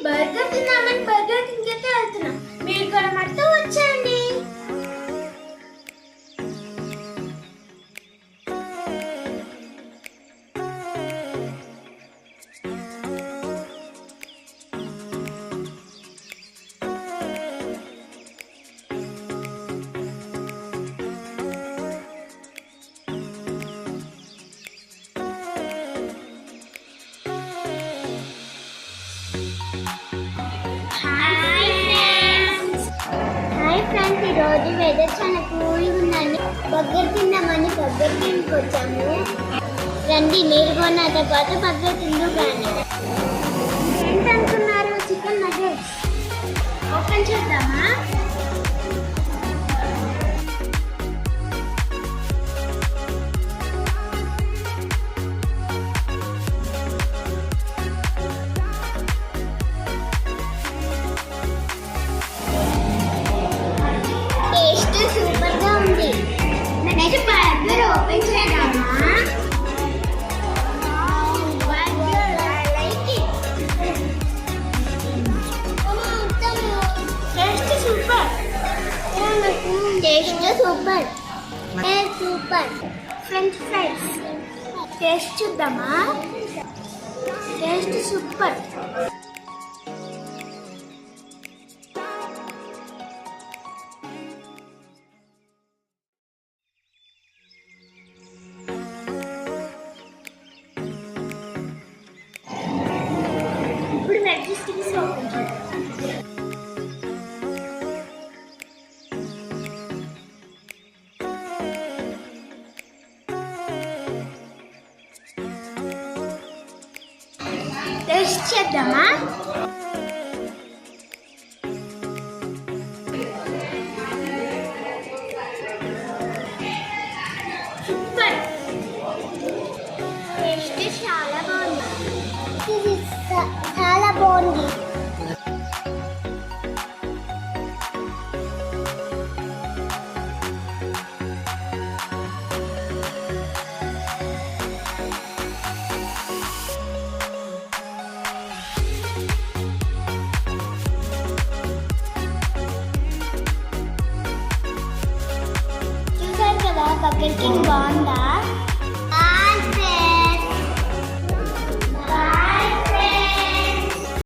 Burger తిన్నామని burger king అయితే వెళ్తున్నాం. మీరు కూడా మాతో వచ్చేయండి. ఈరోజు వెదర్ చాలా కూల్గా ఉందని బర్గర్ తిందామని బర్గర్ కింగ్కి వచ్చాము. రండి, మీరు కూడా నాతో పాటు బర్గర్ తిందు. కానీ ఏంటనుకున్నారు? చికెన్ నగెట్స్ ఓపెన్ చేద్దామా? సూపర్ గా ఉంది. నేనైతే బర్గర్ ఓపెన్ చేద్దామా? Taste super. Super. French fries taste చూద్దామా? Taste super. టేస్ట్ చేద్దామా? సూపర్. టేస్ట్ చాలా బాగుంది. చాలా బాగుంది. బర్గర్ కింగ్ బాగుందా?